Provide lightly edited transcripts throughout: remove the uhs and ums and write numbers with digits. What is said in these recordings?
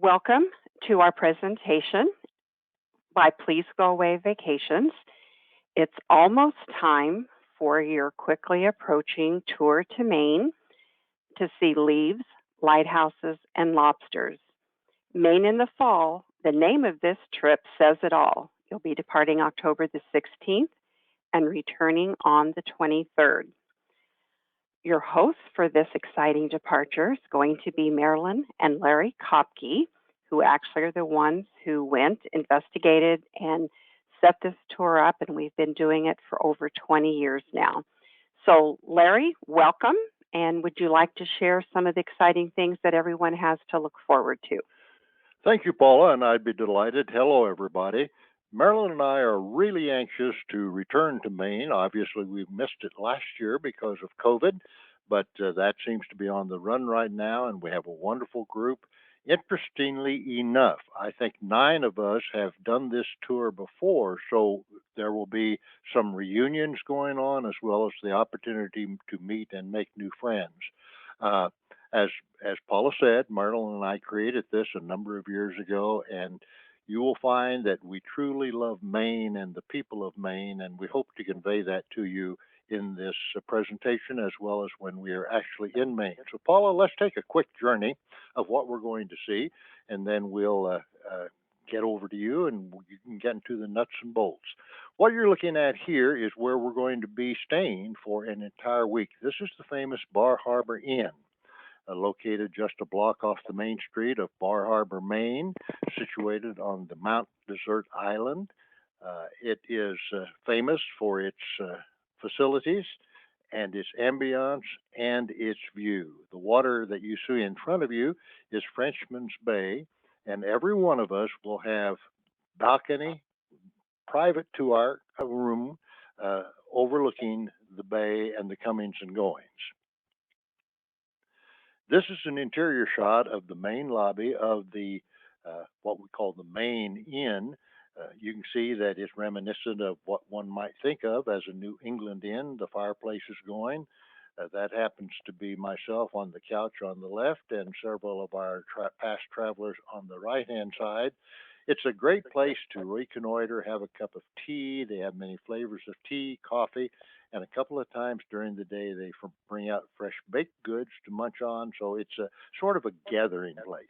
Welcome to our presentation by Please Go Away Vacations. It's almost time for your quickly approaching tour to Maine to see leaves, lighthouses, and lobsters. Maine in the fall, the name of this trip says it all. You'll be departing October the 16th and returning on the 23rd. Your hosts for this exciting departure is going to be Marilyn and Larry Kopke, who actually are the ones who went, investigated, and set this tour up, and we've been doing it for over 20 years now. So, Larry, welcome, and would you like to share some of the exciting things that everyone has to look forward to? Thank you, Paula, and I'd be delighted. Hello, everybody. Marilyn and I are really anxious to return to Maine. Obviously, we missed it last year because of COVID, but that seems to be on the run right now, and we have a wonderful group. Interestingly enough, I think 9 of us have done this tour before, so there will be some reunions going on as well as the opportunity to meet and make new friends. Uh, as Paula said, Marilyn and I created this a number of years ago, and you will find that we truly love Maine and the people of Maine, and we hope to convey that to you in this presentation as well as when we are actually in Maine. So, Paula, let's take a quick journey of what we're going to see, and then we'll get over to you and you can get into the nuts and bolts. What you're looking at here is where we're going to be staying for an entire week. This is the famous Bar Harbor Inn. Located just a block off the main street of Bar Harbor, Maine, situated on the Mount Desert Island. It is famous for its facilities and its ambiance and its view. The water that you see in front of you is Frenchman's Bay, and every one of us will have balcony private to our room overlooking the bay and the comings and goings. This is an interior shot of the main lobby of the what we call the main inn. You can see that it's reminiscent of what one might think of as a New England inn. The fireplace is going. That happens to be myself on the couch on the left and several of our past travelers on the right-hand side. It's a great place to reconnoiter, have a cup of tea. They have many flavors of tea, coffee, and a couple of times during the day they bring out fresh baked goods to munch on. So it's a sort of a gathering place.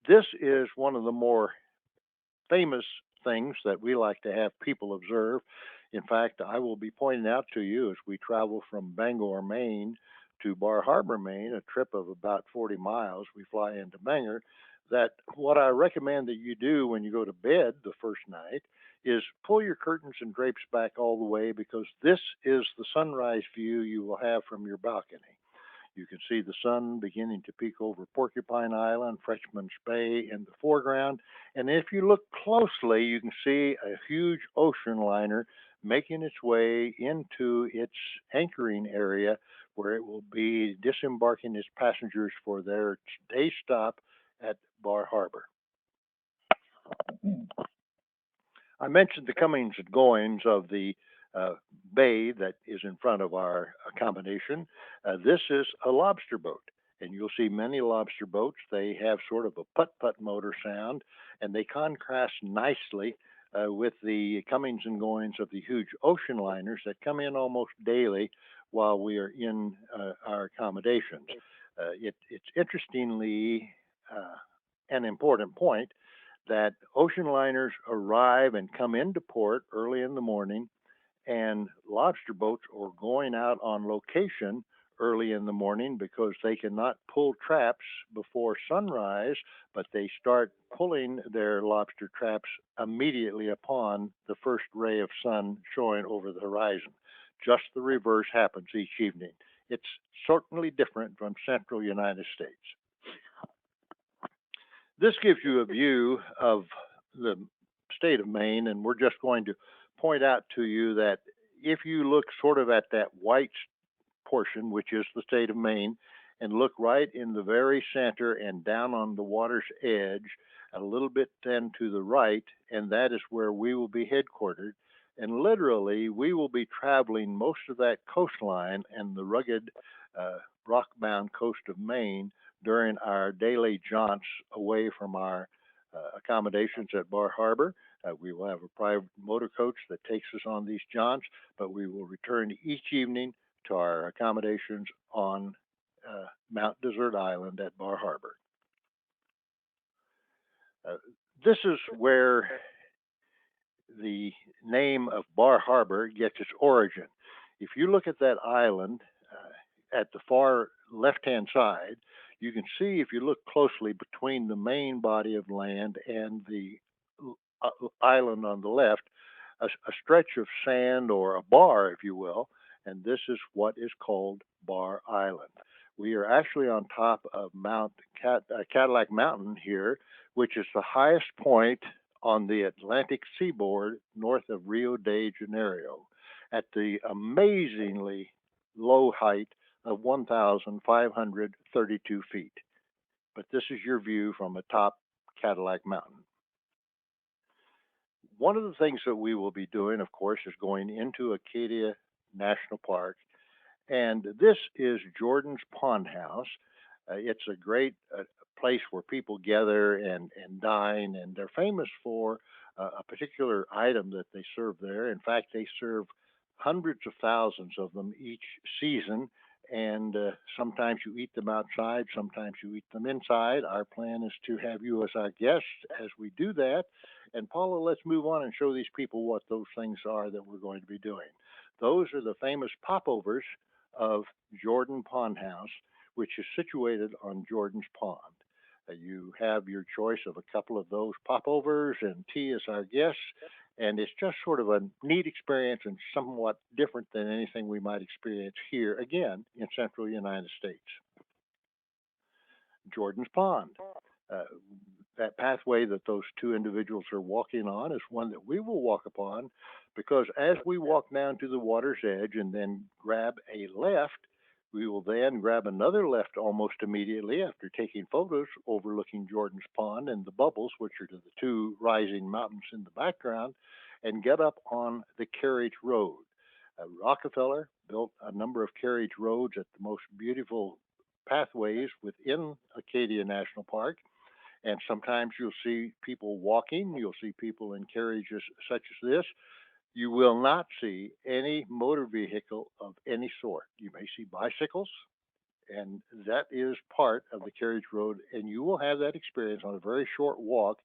This is one of the more famous things that we like to have people observe. In fact, I will be pointing out to you as we travel from Bangor, Maine to Bar Harbor, Maine, a trip of about 40 miles. We fly into Bangor. That what I recommend that you do when you go to bed the first night is pull your curtains and drapes back all the way, because this is the sunrise view you will have from your balcony. You can see the sun beginning to peek over Porcupine Island, Frenchman's Bay in the foreground. And if you look closely, you can see a huge ocean liner making its way into its anchoring area, where it will be disembarking its passengers for their day stop at Bar Harbor. I mentioned the comings and goings of the bay that is in front of our accommodation. This is a lobster boat, and you'll see many lobster boats. They have sort of a putt-putt motor sound, and they contrast nicely with the comings and goings of the huge ocean liners that come in almost daily while we are in our accommodations. It's interestingly an important point that ocean liners arrive and come into port early in the morning, and lobster boats are going out on location early in the morning because they cannot pull traps before sunrise, but they start pulling their lobster traps immediately upon the first ray of sun showing over the horizon. Just the reverse happens each evening. It's certainly different from central United States. This gives you a view of the state of Maine, and we're just going to point out to you that if you look sort of at that white portion, which is the state of Maine, and look right in the very center and down on the water's edge, a little bit then to the right, and that is where we will be headquartered. And literally, we will be traveling most of that coastline and the rugged, rock bound coast of Maine during our daily jaunts away from our accommodations at Bar Harbor. We will have a private motor coach that takes us on these jaunts, but we will return each evening to our accommodations on Mount Desert Island at Bar Harbor. Uh, this is where the name of Bar Harbor gets its origin. If you look at that island at the far left hand side, you can see if you look closely between the main body of land and the island on the left, a stretch of sand or a bar, if you will, and this is what is called Bar Island. We are actually on top of Cadillac Mountain here, which is the highest point on the Atlantic seaboard north of Rio de Janeiro, at the amazingly low height of 1,532 feet. But this is your view from atop Cadillac Mountain. One of the things that we will be doing, of course, is going into Acadia National Park. And this is Jordan's Pond House. It's a great place where people gather and dine, and they're famous for a particular item that they serve there. In fact, they serve hundreds of thousands of them each season, and sometimes you eat them outside, sometimes you eat them inside. Our plan is to have you as our guest as we do that. And Paula, let's move on and show these people what those things are that we're going to be doing. Those are the famous popovers of Jordan Pond House, which is situated on Jordan's Pond. You have your choice of a couple of those popovers and tea as our guests, and it's just sort of a neat experience and somewhat different than anything we might experience here, again, in central United States. Jordan's Pond. Uh, that pathway that those two individuals are walking on is one that we will walk upon, because as we walk down to the water's edge and then grab a left, we will then grab another left almost immediately after taking photos overlooking Jordan's Pond and the bubbles, which are to the two rising mountains in the background, and get up on the carriage road. Rockefeller built a number of carriage roads at the most beautiful pathways within Acadia National Park. And sometimes you'll see people walking, you'll see people in carriages such as this. You will not see any motor vehicle of any sort. You may see bicycles, and that is part of the carriage road. And you will have that experience on a very short walk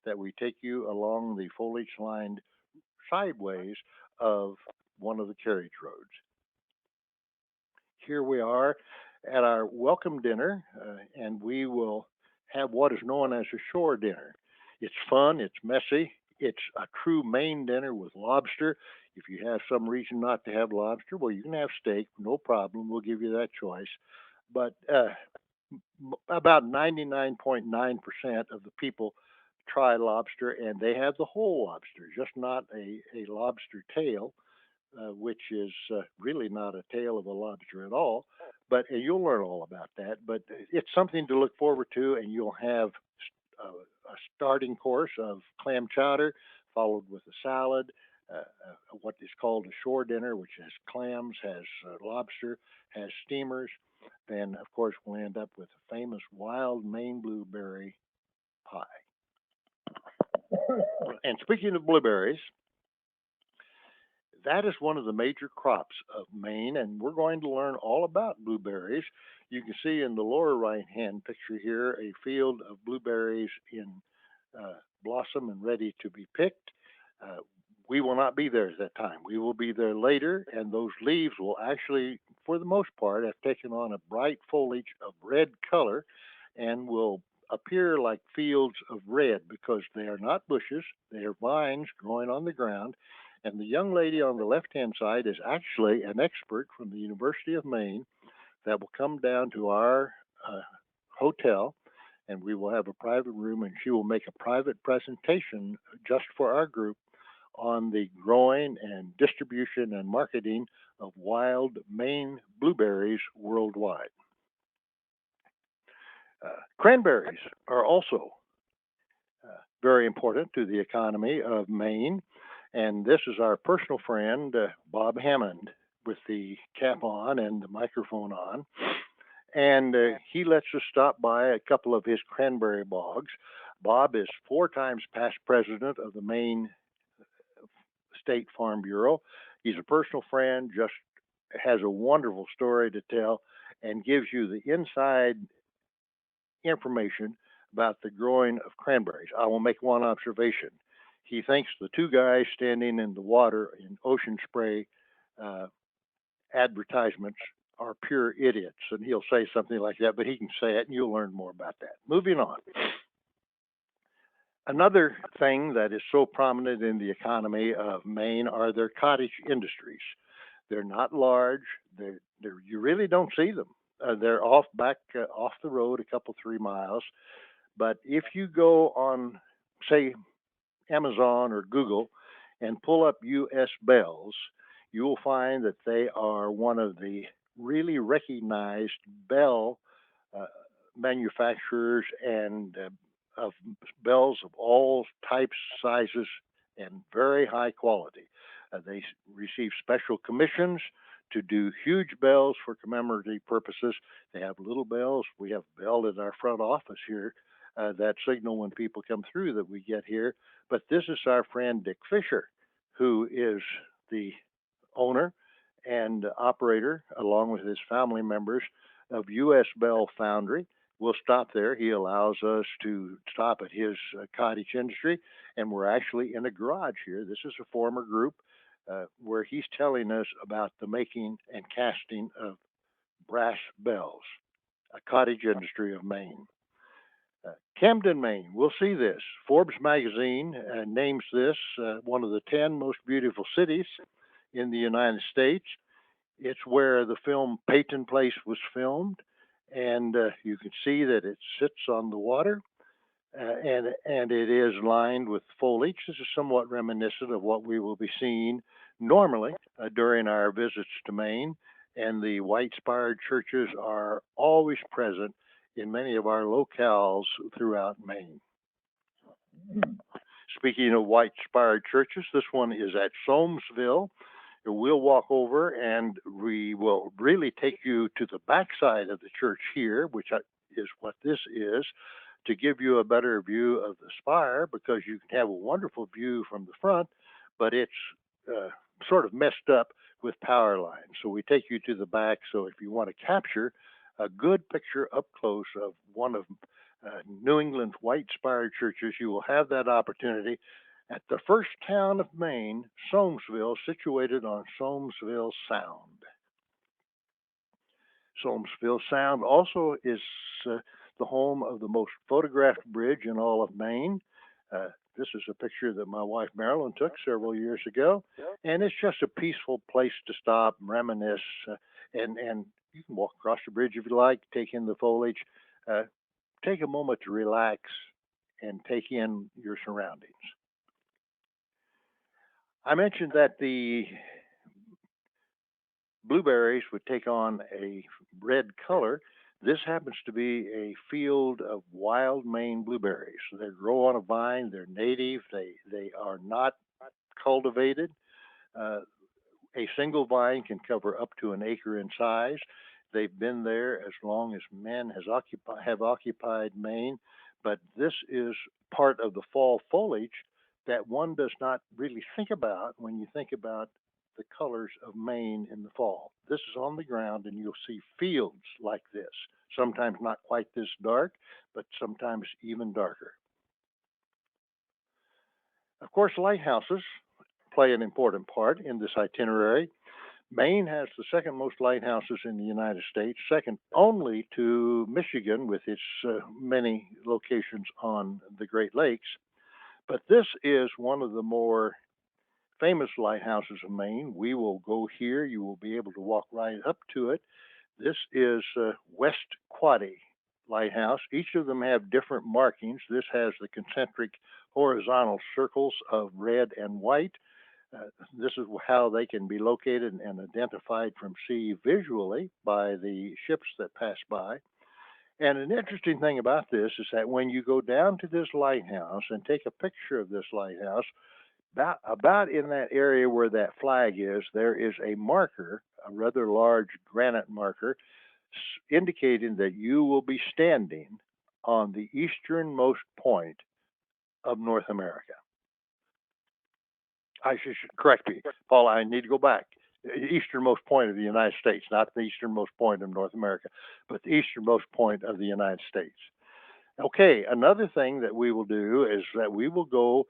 that we take you along the foliage lined sideways of one of the carriage roads. Here we are at our welcome dinner, and we will have what is known as a shore dinner. It's fun, it's messy, it's a true Maine dinner with lobster. If you have some reason not to have lobster, well, you can have steak, no problem. We'll give you that choice. But about 99.9% of the people try lobster, and they have the whole lobster, just not a lobster tail, which is really not a tail of a lobster at all. But you'll learn all about that. But it's something to look forward to, and you'll have a starting course of clam chowder, followed with a salad, what is called a shore dinner, which has clams, has lobster, has steamers. Then, of course, we'll end up with a famous wild Maine blueberry pie. And speaking of blueberries, that is one of the major crops of Maine, and we're going to learn all about blueberries. You can see in the lower right-hand picture here a field of blueberries in blossom and ready to be picked. Uh, we will not be there at that time. We will be there later, and those leaves will actually, for the most part, have taken on a bright foliage of red color and will appear like fields of red because they are not bushes, they are vines growing on the ground. And the young lady on the left-hand side is actually an expert from the University of Maine that will come down to our hotel, and we will have a private room, and she will make a private presentation just for our group on the growing and distribution and marketing of wild Maine blueberries worldwide. Cranberries are also very important to the economy of Maine. And this is our personal friend, Bob Hammond, with the cap on and the microphone on. And he lets us stop by a couple of his cranberry bogs. Bob is 4 times past president of the Maine State Farm Bureau. He's a personal friend, just has a wonderful story to tell, and gives you the inside information about the growing of cranberries. I will make one observation. He thinks the 2 guys standing in the water in ocean spray uh, advertisements are pure idiots, and he'll say something like that, but he can say it, and you'll learn more about that. Moving on. Another thing that is so prominent in the economy of Maine are their cottage industries. They're not large. You really don't see them. They're off the road a couple 3 miles. But if you go on, say, Amazon or Google and pull up U.S. bells, you will find that they are one of the really recognized bell uh, manufacturers and of bells of all types, sizes, and very high quality. They receive special commissions to do huge bells for commemorative purposes. They have little bells. We have a bell in our front office here that signal when people come through that we get here. But this is our friend Dick Fisher, who is the owner and operator, along with his family members, of U.S. Bell Foundry. We'll stop there. He allows us to stop at his cottage industry, and we're actually in a garage here. This is a former group where he's telling us about the making and casting of brass bells, a cottage industry of Maine. Camden, Maine. We'll see this. Forbes magazine names this one of the 10 most beautiful cities in the United States. It's where the film Peyton Place was filmed, and you can see that it sits on the water, and it is lined with foliage. This is somewhat reminiscent of what we will be seeing normally during our visits to Maine, and the white-spired churches are always present in many of our locales throughout Maine. Speaking of white-spired churches, this one is at Soamesville. We'll walk over and we will really take you to the backside of the church here, which is what this is, to give you a better view of the spire, because you can have a wonderful view from the front, but it's uh, sort of messed up with power lines. So we take you to the back. So if you want to capture a good picture up close of one of New England's white spired churches, you will have that opportunity at the first town of Maine, Soamesville, situated on Soamesville Sound. Soamesville Sound also is the home of the most photographed bridge in all of Maine. This is a picture that my wife Marilyn took several years ago, and it's just a peaceful place to stop, reminisce, and you can walk across the bridge if you like, take in the foliage, uh, take a moment to relax, and take in your surroundings. I mentioned that the blueberries would take on a red color. This happens to be a field of wild Maine blueberries. They grow on a vine. They're native. They are not cultivated. Uh, a single vine can cover up to an acre in size. They've been there as long as men have occupied Maine, but this is part of the fall foliage that one does not really think about when you think about the colors of Maine in the fall. This is on the ground, and you'll see fields like this, sometimes not quite this dark, but sometimes even darker. Of course, lighthouses play an important part in this itinerary. Maine has the second most lighthouses in the United States, second only to Michigan with its many locations on the Great Lakes. But this is one of the more famous lighthouses of Maine. We will go here. You will be able to walk right up to it. This is West Quoddy Lighthouse. Each of them have different markings. This has the concentric horizontal circles of red and white. This is how they can be located and identified from sea visually by the ships that pass by. And an interesting thing about this is that when you go down to this lighthouse and take a picture of this lighthouse, About in that area where that flag is, there is a marker, a rather large granite marker, indicating that you will be standing on the easternmost point of North America. I should correct me, Paul. I need to go back. Easternmost point of the United States, not the easternmost point of North America, but the easternmost point of the United States. Okay, another thing that we will do is that we will go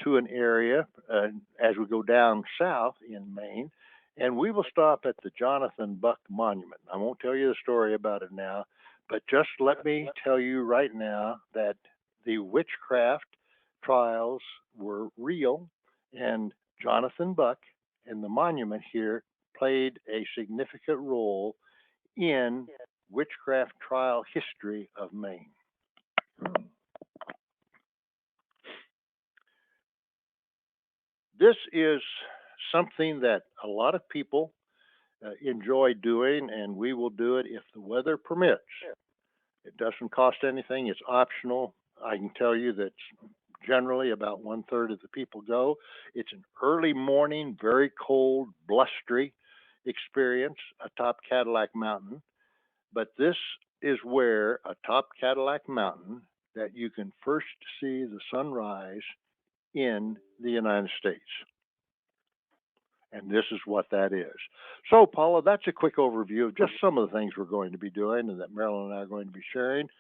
to an area as we go down south in Maine, and we will stop at the Jonathan Buck Monument. I won't tell you the story about it now, but just let me tell you right now that the witchcraft trials were real, and Jonathan Buck and the monument here played a significant role in witchcraft trial history of Maine. This is something that a lot of people enjoy doing, and we will do it if the weather permits. It doesn't cost anything, it's optional. I can tell you that generally about 1/3 of the people go. It's an early morning, very cold, blustery experience atop Cadillac Mountain. But this is where atop Cadillac Mountain that you can first see the sunrise in the United States. And this is what that is. So, Paula, that's a quick overview of just some of the things we're going to be doing and that Marilyn and I are going to be sharing.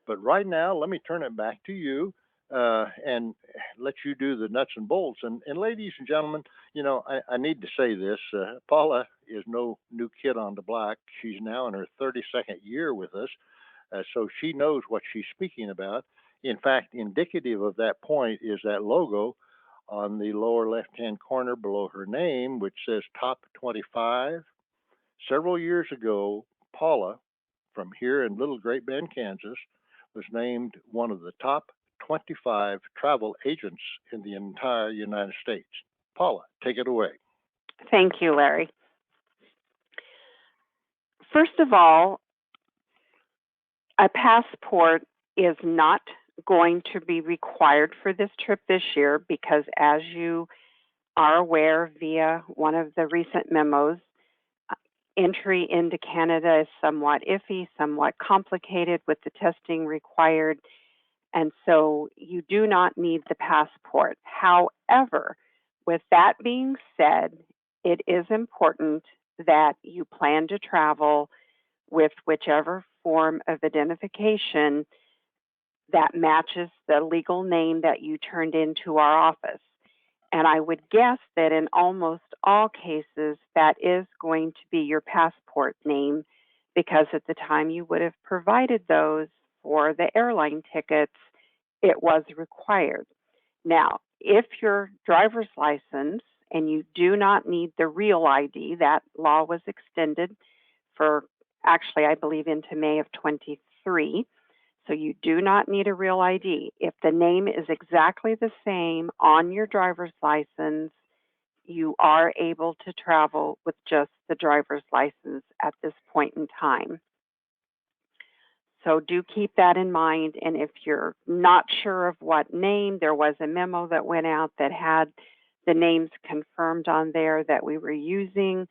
But right now, let me turn it back to you and let you do the nuts and bolts. And ladies and gentlemen, you know, I need to say this. Paula is no new kid on the block. She's now in her 32nd year with us. So she knows what she's speaking about. In fact, indicative of that point is that logo on the lower left-hand corner below her name, which says Top 25. Several years ago, Paula, from here in Little Great Bend, Kansas, was named one of the top 25 travel agents in the entire United States. Paula, take it away. Thank you, Larry. First of all, a passport is not going to be required for this trip this year because, as you are aware via one of the recent memos, entry into Canada is somewhat iffy, somewhat complicated with the testing required, and so you do not need the passport. However, with that being said, it is important that you plan to travel with whichever form of identification that matches the legal name that you turned into our office. And I would guess that in almost all cases, that is going to be your passport name because at the time you would have provided those for the airline tickets, it was required. Now, if your driver's license and you do not need the real ID, that law was extended for actually, I believe, into May of 23. So you do not need a real ID. If the name is exactly the same on your driver's license, you are able to travel with just the driver's license at this point in time. So do keep that in mind. And if you're not sure of what name, there was a memo that went out that had the names confirmed on there that we were using,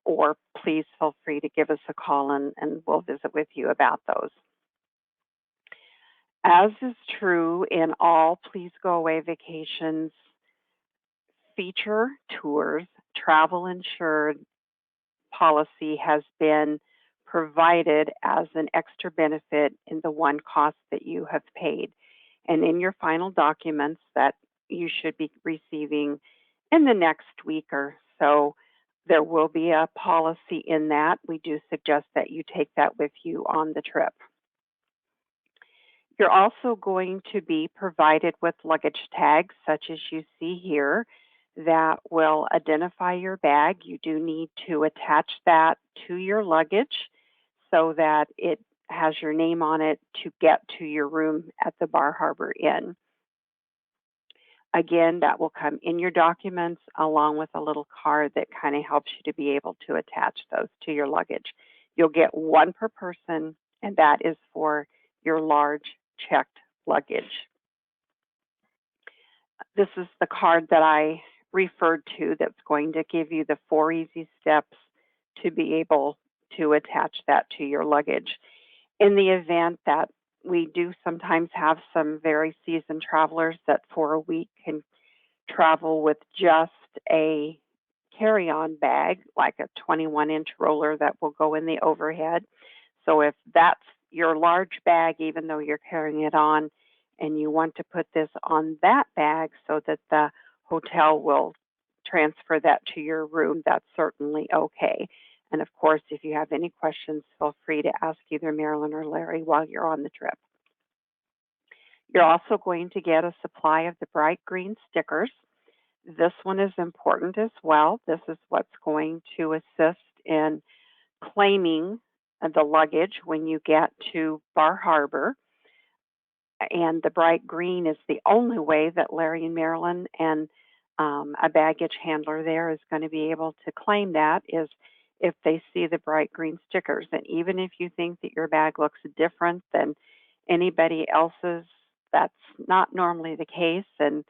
or please feel free to give us a call and we'll visit with you about those. As is true in all Please Go Away vacations, feature tours, travel insured policy has been provided as an extra benefit in the one cost that you have paid. And in your final documents that you should be receiving in the next week or so, there will be a policy in that. We do suggest that you take that with you on the trip. You're also going to be provided with luggage tags, such as you see here, that will identify your bag. You do need to attach that to your luggage so that it has your name on it to get to your room at the Bar Harbor Inn. Again, that will come in your documents along with a little card that kind of helps you to be able to attach those to your luggage. You'll get one per person, and that is for your large checked luggage. This is the card that I referred to that's going to give you the 4 easy steps to be able to attach that to your luggage. In the event that we do sometimes have some very seasoned travelers that for a week can travel with just a carry-on bag, like a 21-inch roller that will go in the overhead. So if that's your large bag, even though you're carrying it on, and you want to put this on that bag so that the hotel will transfer that to your room, that's certainly okay. And of course, if you have any questions, feel free to ask either Marilyn or Larry while you're on the trip. You're also going to get a supply of the bright green stickers. This one is important as well. This is what's going to assist in claiming the luggage when you get to Bar Harbor. And the bright green is the only way that Larry and Marilyn and a baggage handler there is going to be able to claim that is if they see the bright green stickers. And even if you think that your bag looks different than anybody else's, that's not normally the case. And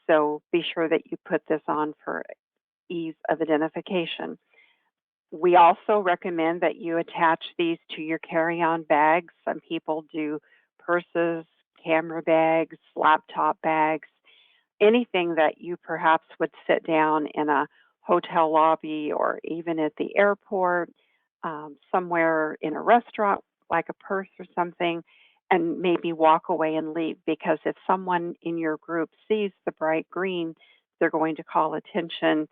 so be sure that you put this on for ease of identification. We also recommend that you attach these to your carry-on bags. Some people do purses, camera bags, laptop bags, anything that you perhaps would sit down in a hotel lobby or even at the airport, somewhere in a restaurant, like a purse or something, and maybe walk away and leave. Because if someone in your group sees the bright green, they're going to call attention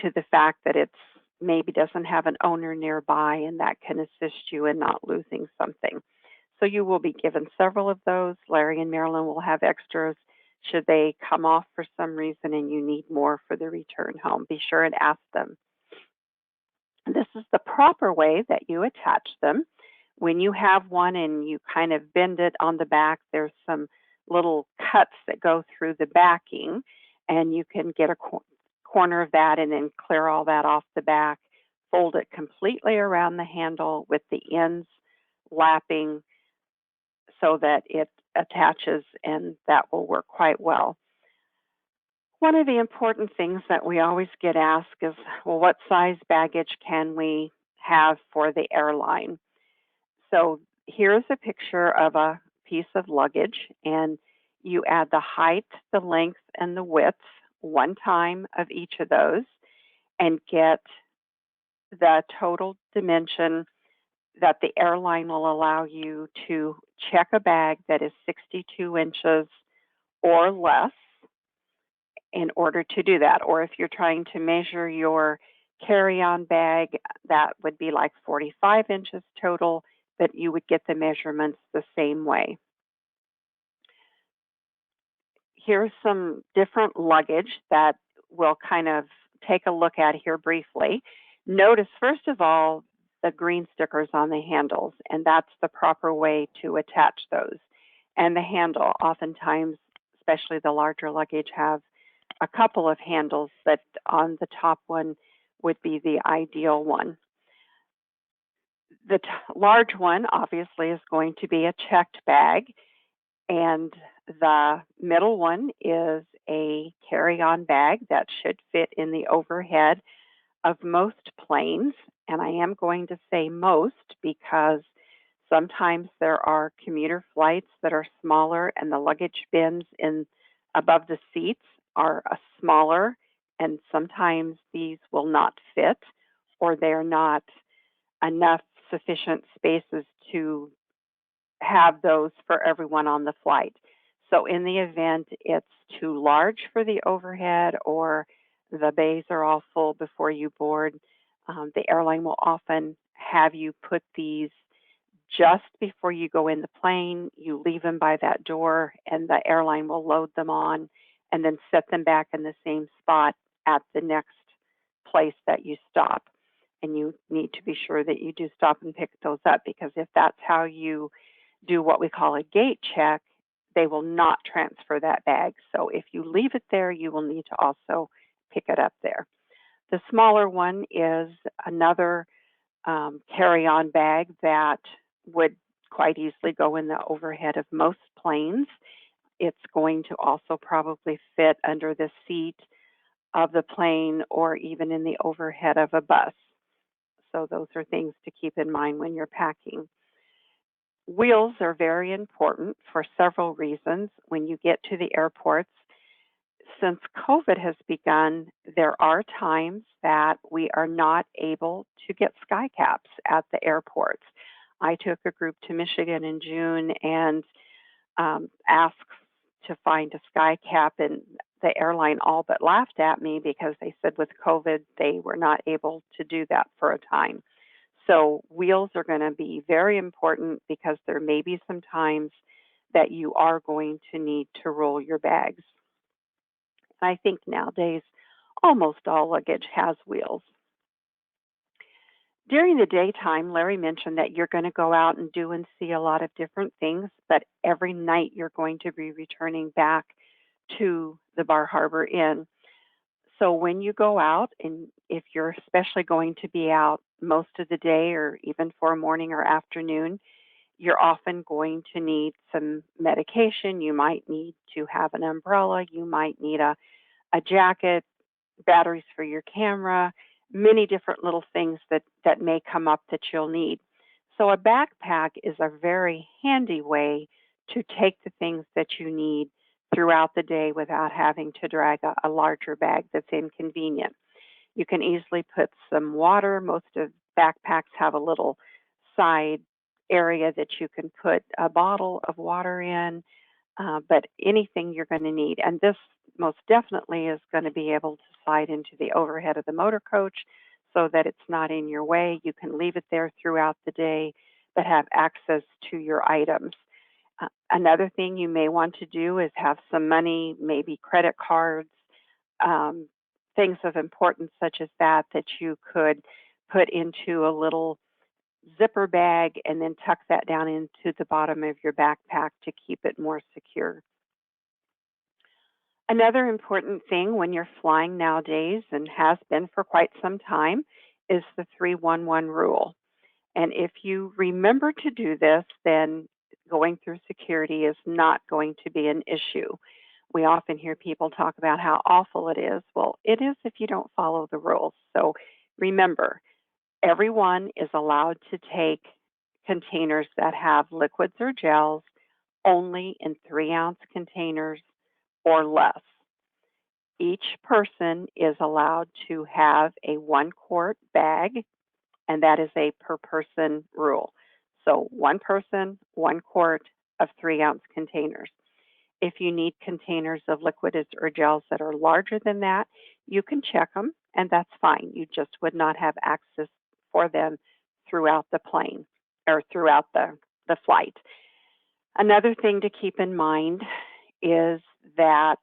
to the fact that it's maybe doesn't have an owner nearby, and that can assist you in not losing something. So you will be given several of those. Larry and Marilyn will have extras should they come off for some reason and you need more for the return home. Be sure and ask them. This is the proper way that you attach them. When you have one and you kind of bend it on the back, there's some little cuts that go through the backing, and you can get a corner of that and then clear all that off the back. Fold it completely around the handle with the ends lapping so that it attaches, and that will work quite well. One of the important things that we always get asked is, well, what size baggage can we have for the airline? So here's a picture of a piece of luggage, and you add the height, the length, and the width one time of each of those and get the total dimension that the airline will allow you to check a bag that is 62 inches or less in order to do that. Or if you're trying to measure your carry-on bag, that would be like 45 inches total, but you would get the measurements the same way. Here's some different luggage that we'll kind of take a look at here briefly. Notice, first of all, the green stickers on the handles, and that's the proper way to attach those. And the handle, oftentimes, especially the larger luggage, have a couple of handles that on the top one would be the ideal one. The large one, obviously, is going to be a checked bag, and the middle one is a carry-on bag that should fit in the overhead of most planes. And I am going to say most because sometimes there are commuter flights that are smaller and the luggage bins in above the seats are smaller, and sometimes these will not fit or they're not enough sufficient spaces to have those for everyone on the flight. So in the event it's too large for the overhead or the bays are all full before you board, the airline will often have you put these just before you go in the plane. You leave them by that door and the airline will load them on and then set them back in the same spot at the next place that you stop. And you need to be sure that you do stop and pick those up, because if that's how you do what we call a gate check, they will not transfer that bag. So if you leave it there, you will need to also pick it up there. The smaller one is another carry-on bag that would quite easily go in the overhead of most planes. It's going to also probably fit under the seat of the plane or even in the overhead of a bus. So those are things to keep in mind when you're packing. Wheels are very important for several reasons. When you get to the airports, since COVID has begun, there are times that we are not able to get sky caps at the airports. I took a group to Michigan in June and asked to find a sky cap, and the airline all but laughed at me because they said with COVID they were not able to do that for a time. So wheels are going to be very important because there may be some times that you are going to need to roll your bags. I think nowadays almost all luggage has wheels. During the daytime, Larry mentioned that you're going to go out and do and see a lot of different things, but every night you're going to be returning back to the Bar Harbor Inn. So when you go out, and if you're especially going to be out most of the day or even for a morning or afternoon, you're often going to need some medication. You might need to have an umbrella. You might need a jacket, batteries for your camera, many different little things that may come up that you'll need. So a backpack is a very handy way to take the things that you need throughout the day without having to drag a larger bag that's inconvenient. You can easily put some water. Most of backpacks have a little side area that you can put a bottle of water in, but anything you're going to need. And this most definitely is going to be able to slide into the overhead of the motor coach so that it's not in your way. You can leave it there throughout the day, but have access to your items. Another thing you may want to do is have some money, maybe credit cards, um, things of importance such as that you could put into a little zipper bag and then tuck that down into the bottom of your backpack to keep it more secure. Another important thing when you're flying nowadays, and has been for quite some time, is the 311 rule. And if you remember to do this, then going through security is not going to be an issue. We often hear people talk about how awful it is. Well, it is if you don't follow the rules. So remember, everyone is allowed to take containers that have liquids or gels only in 3-ounce containers or less. Each person is allowed to have a 1-quart bag, and that is a per person rule. So one person, 1 quart of 3-ounce containers. If you need containers of liquids or gels that are larger than that, you can check them, and that's fine. You just would not have access for them throughout the plane or throughout the flight. Another thing to keep in mind is that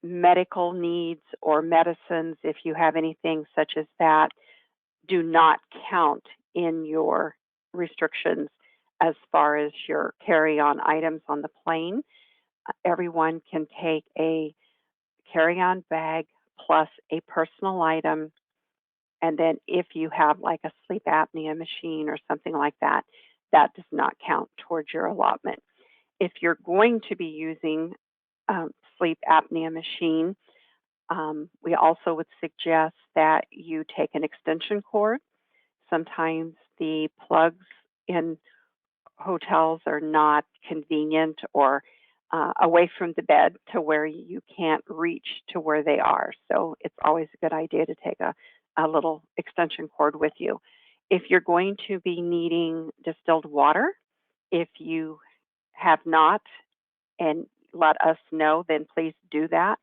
medical needs or medicines, if you have anything such as that, do not count in your restrictions as far as your carry-on items on the plane. Everyone can take a carry-on bag plus a personal item, and then if you have like a sleep apnea machine or something like that, that does not count towards your allotment. If you're going to be using sleep apnea machine, we also would suggest that you take an extension cord. Sometimes the plugs in hotels are not convenient or away from the bed to where you can't reach to where they are. So it's always a good idea to take a little extension cord with you. If you're going to be needing distilled water, if you have not, and let us know, then please do that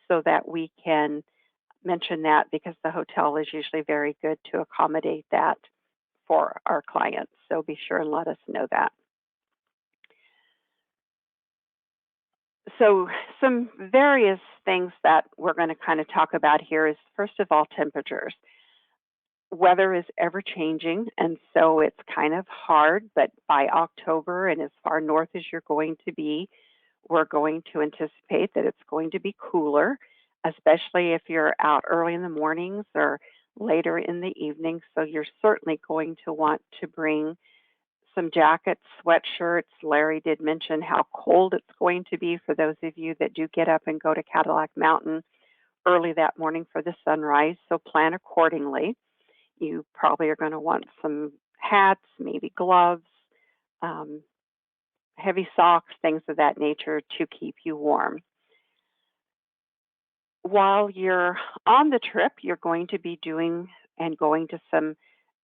so that we can mention that, because the hotel is usually very good to accommodate that for our clients. So be sure and let us know that. So some various things that we're going to kind of talk about here is, first of all, temperatures. Weather is ever changing, and so it's kind of hard, but by October and as far north as you're going to be, we're going to anticipate that it's going to be cooler, especially if you're out early in the mornings or later in the evening. So you're certainly going to want to bring some jackets, sweatshirts. Larry did mention how cold it's going to be for those of you that do get up and go to Cadillac Mountain early that morning for the sunrise, so plan accordingly. You probably are going to want some hats, maybe gloves, um, heavy socks, things of that nature to keep you warm. While you're on the trip, you're going to be doing and going to some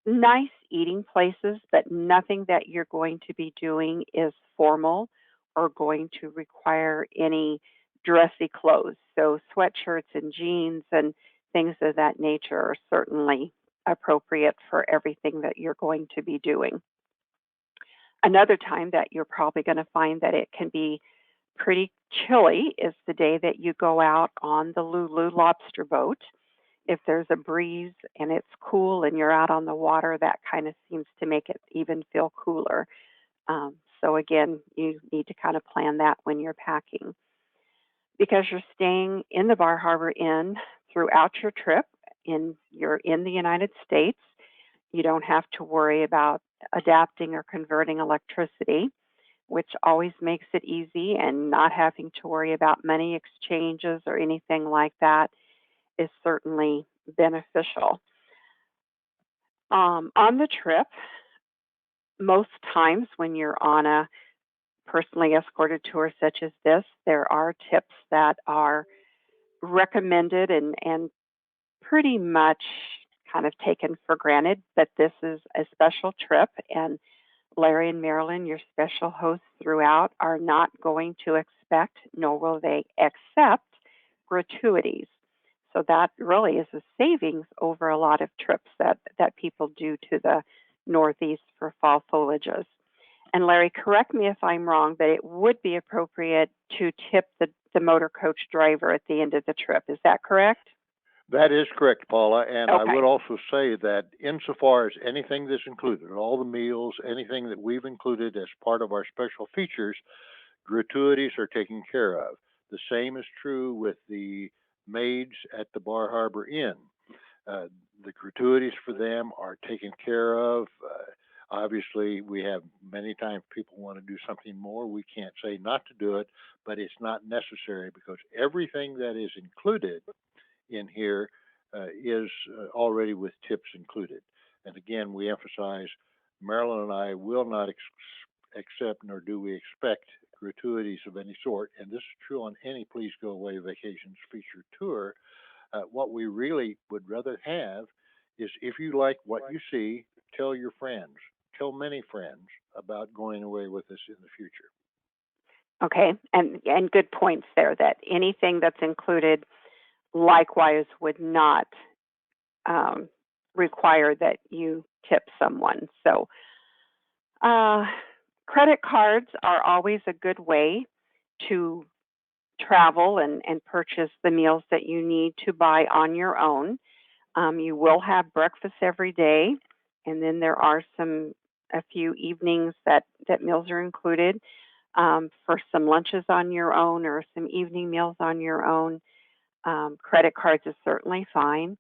nice eating places, but nothing that you're going to be doing is formal or going to require any dressy clothes. So, sweatshirts and jeans and things of that nature are certainly appropriate for everything that you're going to be doing. Another time that you're probably going to find that it can be pretty chilly is the day that you go out on the Lulu lobster boat. If there's a breeze and it's cool and you're out on the water, that kind of seems to make it even feel cooler. So again, you need to kind of plan that when you're packing. Because you're staying in the Bar Harbor Inn throughout your trip, you're in the United States, you don't have to worry about adapting or converting electricity, which always makes it easy, and not having to worry about money exchanges or anything like that is certainly beneficial. On the trip, most times when you're on a personally escorted tour such as this, there are tips that are recommended and pretty much kind of taken for granted, but this is a special trip, and Larry and Marilyn, your special hosts throughout, are not going to expect, nor will they accept, gratuities. So that really is a savings over a lot of trips that people do to the Northeast for fall foliages. And Larry, correct me if I'm wrong, but it would be appropriate to tip the motor coach driver at the end of the trip. Is that correct? That is correct, Paula. And I Okay. would also say that insofar as anything that's included, all the meals, anything that we've included as part of our special features, gratuities are taken care of. The same is true with the maids at the Bar Harbor Inn. Uh, the gratuities for them are taken care of. Obviously, we have many times people want to do something more. We can't say not to do it, but it's not necessary because everything that is included in here is already with tips included. And again, we emphasize Marilyn and I will not accept nor do we expect gratuities of any sort. And this is true on any Please Go Away Vacations featured tour. What we really would rather have is if you like what you see, tell your friends, tell many friends about going away with us in the future. Okay. And good points there that anything that's included likewise would not um, require that you tip someone. So, uh, credit cards are always a good way to travel and purchase the meals that you need to buy on your own. You will have breakfast every day, and then there are a few evenings that meals are included for some lunches on your own or some evening meals on your own. Credit cards is certainly fine.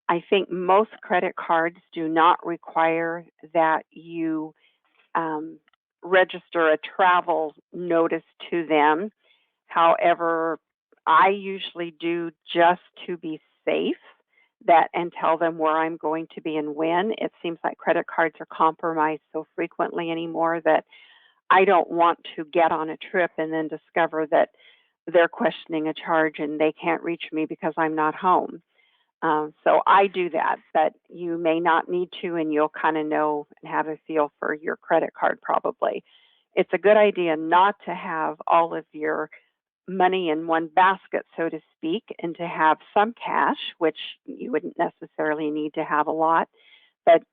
I think most credit cards do not require that you um, register a travel notice to them. However, I usually do just to be safe that and tell them where I'm going to be and when. It seems like credit cards are compromised so frequently anymore that I don't want to get on a trip and then discover that they're questioning a charge and they can't reach me because I'm not home. So I do that, but you may not need to, and you'll kind of know and have a feel for your credit card probably. It's a good idea not to have all of your money in one basket, so to speak, and to have some cash, which you wouldn't necessarily need to have a lot, but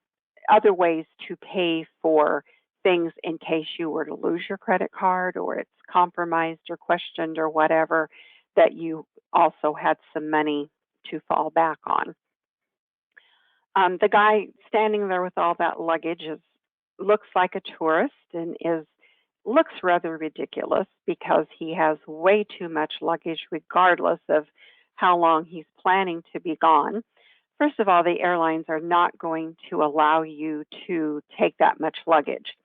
other ways to pay for things in case you were to lose your credit card or it's compromised or questioned or whatever, that you also had some money to fall back on. The guy standing there with all that luggage looks like a tourist and is looks rather ridiculous because he has way too much luggage regardless of how long he's planning to be gone. First of all, the airlines are not going to allow you to take that much luggage.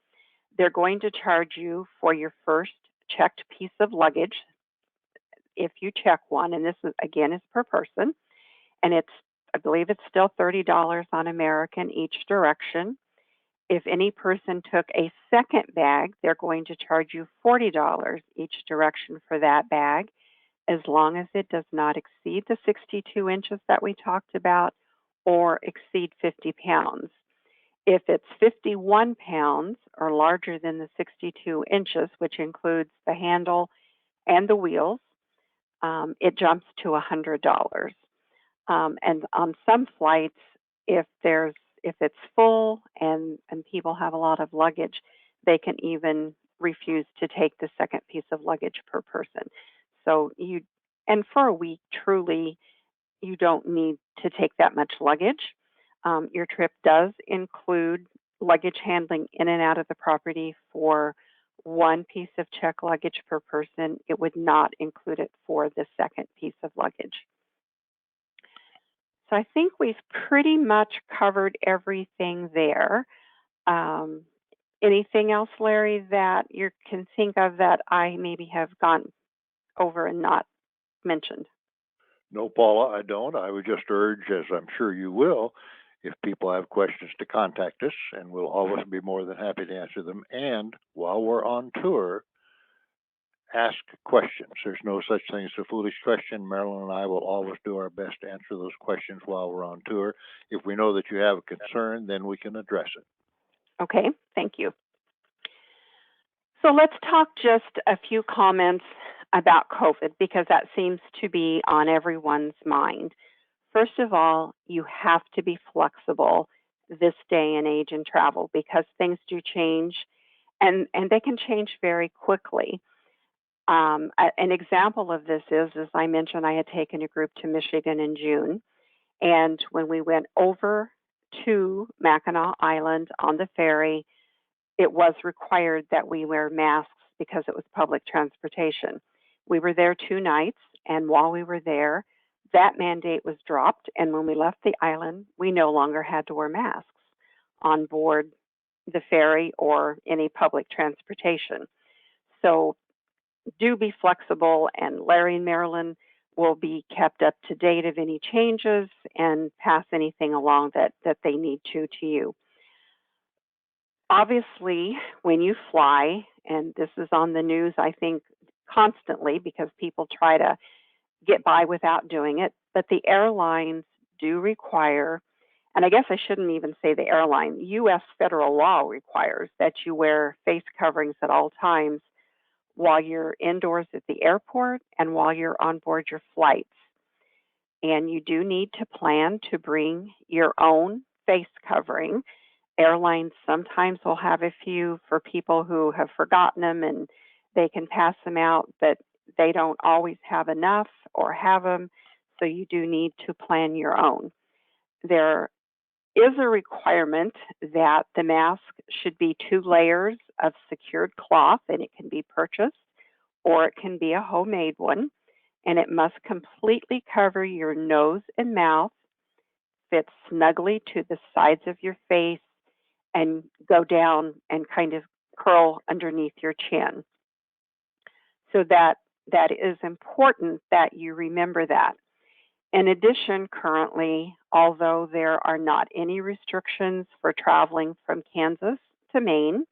They're going to charge you for your first checked piece of luggage if you check one, and this is again is per person, and I believe it's still $30 on American each direction. If any person took a second bag, they're going to charge you $40 each direction for that bag, as long as it does not exceed the 62 inches that we talked about or exceed 50 pounds. If it's 51 pounds or larger than the 62 inches, which includes the handle and the wheels, it jumps to $100. And on some flights, if it's full and people have a lot of luggage, they can even refuse to take the second piece of luggage per person. So and for a week, truly, you don't need to take that much luggage. Your trip does include luggage handling in and out of the property for one piece of check luggage per person. It would not include it for the second piece of luggage. So I think we've pretty much covered everything there. Um, Anything else, Larry, that you can think of that I maybe have gone over and not mentioned? No, Paula, I don't. I would just urge, as I'm sure you will, if people have questions, to contact us, and we'll always be more than happy to answer them. And while we're on tour, ask questions. There's no such thing as a foolish question. Marilyn and I will always do our best to answer those questions while we're on tour. If we know that you have a concern, then we can address it. Okay, thank you. So let's talk just a few comments about COVID because that seems to be on everyone's mind. First of all, you have to be flexible this day and age in travel because things do change and they can change very quickly. An example of this is, as I mentioned, I had taken a group to Michigan in June. And when we went over to Mackinac Island on the ferry, it was required that we wear masks because it was public transportation. We were there 2 nights, and while we were there, that mandate was dropped. And when we left the island, we no longer had to wear masks on board the ferry or any public transportation. So do be flexible, and Larry and Marilyn will be kept up to date of any changes and pass anything along that they need to you. Obviously, when you fly, and this is on the news, I think, constantly because people try to get by without doing it, but the airlines do require, and I guess I shouldn't even say the airline, U.S. federal law requires that you wear face coverings at all times while you're indoors at the airport and while you're on board your flights. And you do need to plan to bring your own face covering. Airlines sometimes will have a few for people who have forgotten them and they can pass them out, but they don't always have enough or have them, so you do need to plan your own. There is a requirement that the mask should be 2 layers of secured cloth, and it can be purchased or it can be a homemade one, and it must completely cover your nose and mouth, fit snugly to the sides of your face, and go down and kind of curl underneath your chin. So that is important that you remember that. In addition, currently, although there are not any restrictions for traveling from Kansas to Maine,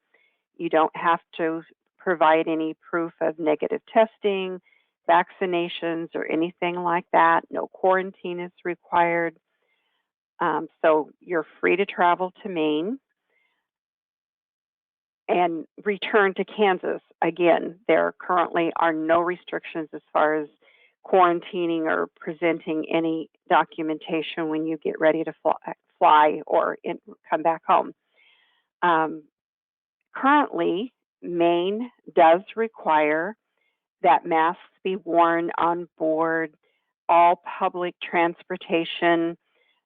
you don't have to provide any proof of negative testing, vaccinations, or anything like that. No quarantine is required. So you're free to travel to Maine and return to Kansas. Again, there currently are no restrictions as far as quarantining or presenting any documentation when you get ready to fly or come back home. Currently, Maine does require that masks be worn on board all public transportation,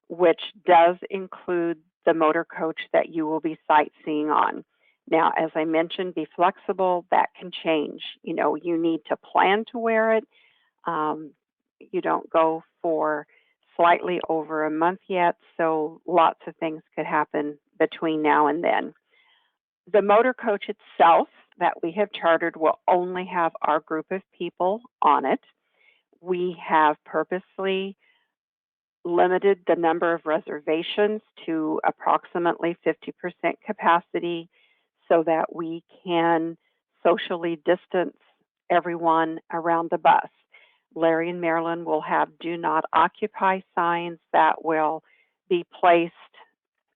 which does include the motor coach that you will be sightseeing on. Now, as I mentioned, be flexible. That can change. You need to plan to wear it. You don't go for slightly over a month yet, so lots of things could happen between now and then. The motor coach itself that we have chartered will only have our group of people on it. We have purposely limited the number of reservations to approximately 50% capacity so that we can socially distance everyone around the bus. Larry and Marilyn will have do not occupy signs that will be placed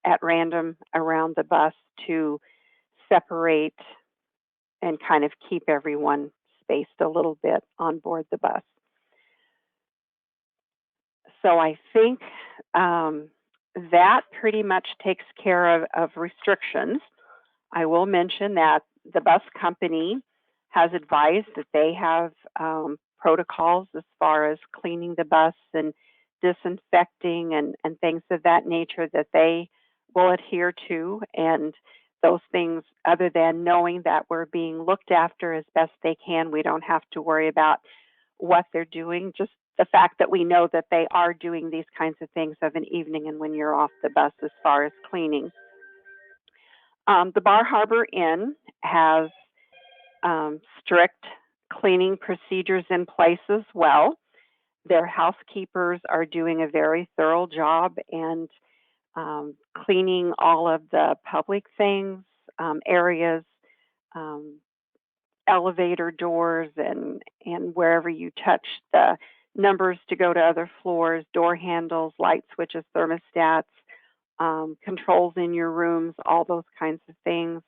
at random around the bus to separate and kind of keep everyone spaced a little bit on board the bus. So I think that pretty much takes care of restrictions. I will mention that the bus company has advised that they have protocols as far as cleaning the bus and disinfecting and things of that nature that they will adhere to. And those things, other than knowing that we're being looked after as best they can, we don't have to worry about what they're doing. Just the fact that we know that they are doing these kinds of things of an evening and when you're off the bus as far as cleaning. The Bar Harbor Inn has strict cleaning procedures in place as well. Their housekeepers are doing a very thorough job and cleaning all of the public things, areas, um, elevator doors, and wherever you touch the numbers to go to other floors, door handles, light switches, thermostats, controls in your rooms, all those kinds of things.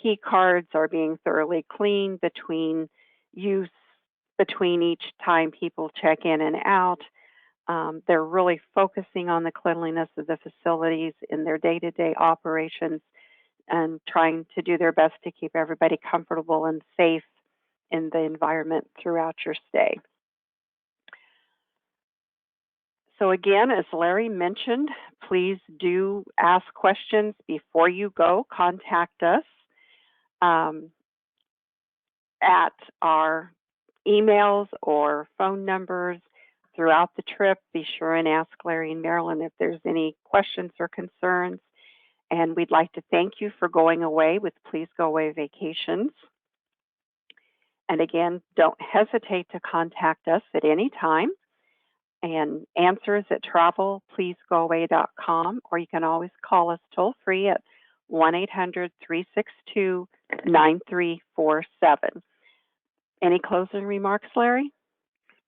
Key cards are being thoroughly cleaned between use, between each time people check in and out. They're really focusing on the cleanliness of the facilities in their day-to-day operations and trying to do their best to keep everybody comfortable and safe in the environment throughout your stay. So again, as Larry mentioned, please do ask questions before you go. Contact us at our emails or phone numbers throughout the trip. Be sure and ask Larry and Marilyn if there's any questions or concerns. And we'd like to thank you for going away with Please Go Away Vacations. And again, don't hesitate to contact us at any time. And answers at travelpleasegoaway.com, or you can always call us toll free at 1-800-362-9347. Any closing remarks, Larry?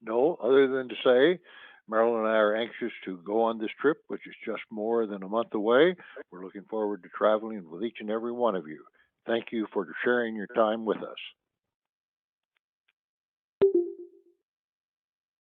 No, other than to say, Marilyn and I are anxious to go on this trip, which is just more than a month away. We're looking forward to traveling with each and every one of you. Thank you for sharing your time with us.